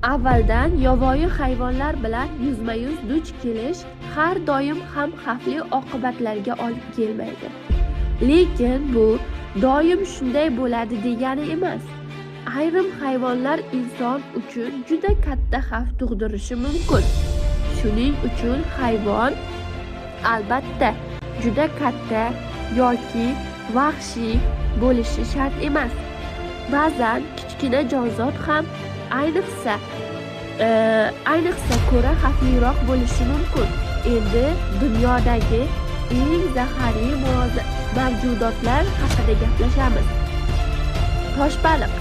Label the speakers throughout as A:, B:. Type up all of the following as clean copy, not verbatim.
A: Avvaldan yovvoyi hayvonlar bilan yuzma-yuz duch kelish har doim ham xavfli oqibatlarga olib kelmaydi. Lekin bu doim shunday bo'ladi degani emas. Ayrim hayvonlar inson uchun juda katta xavf tug'dirishi mumkin. Shuning uchun hayvon albatta juda katta yoki vahshiy bo'lishi shart emas. Ba'zan kichkina jonzot ham ayniqsa ko'ra xavfliroq bo'lishi mumkin. Endi dunyodagi eng zaharli mavjudotlar haqida gaplashamiz. Toshbaliq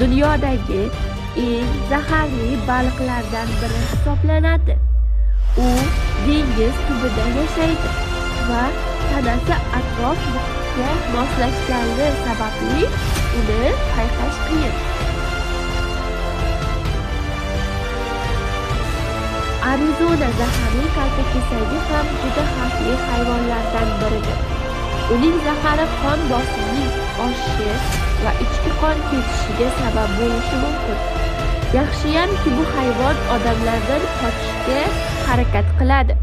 A: dunyodagi eng zaharli baliqlardan biri hisoblanadi. U dengiz tubida yashaydi va tanasi atrof muhitga moslashgani sababli uni payqash qiyin. Arizona zaharli kaltakesagi ham juda xavfli hayvonlardan biridir. Uning zahari qon bosimining oshishi va ichki qon ketishiga sabab bo'lishi mumkin. Yaxshiyamki bu hayvon odamlardan qochishga harakat qiladi.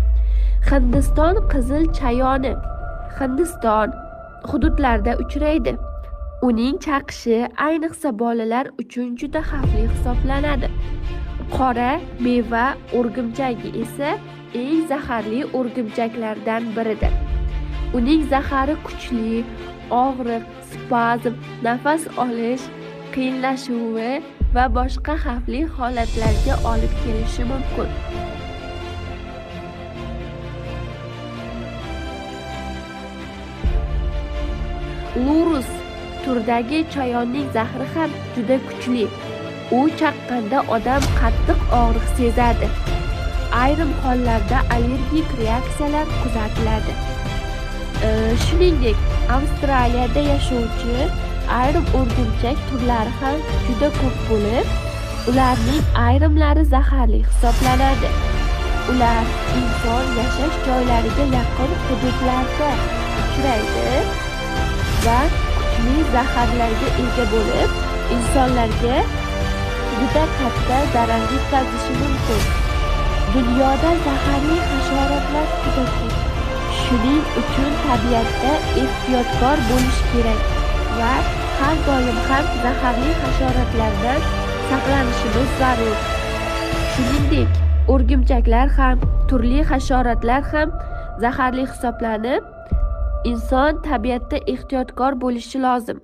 A: Hindiston qizil chayoni Hindiston hududlarida uchraydi. Uning chaqishi ayniqsa bolalar uchun juda xavfli hisoblanadi. Qora meva o'rgimchagi esa eng zaharli o'rgimchaklardan biridir. Uning zahari kuchli, og'riq, spazm, nafas olish qiyinlashuvi va boshqa xavfli holatlarga olib kelishi mumkin. Lurus turdagi chayonning zahri ham juda kuchli. U chaqqanda odam qattiq og'riq sezadi. Ayrim hollarda allergik reaksiyalar kuzatiladi. Shuningdek, Avstraliyada yashovchi ayrim o'rgimchak turlari ham juda ko'p bo'lib, ularning ayrimlari zaharli hisoblanadi. Ular inson yashash joylariga yaqin hududlarda uchraydi va kuchli zaharlarga ega bo'lib, insonlarga juda katta zarar yetkazishi mumkin. Dunyoda zaharli hasharotlar juda ko'p. Shuning uchun tabiatda ehtiyotkor bo'lish kerak va har doim ham zaharli hasharotlardan saqlanishimiz zarur. Shuningdek, o'rgimchaklar ham, turli hasharotlar ham zaharli hisoblanib, inson tabiatda ehtiyotkor bo'lishi lozim.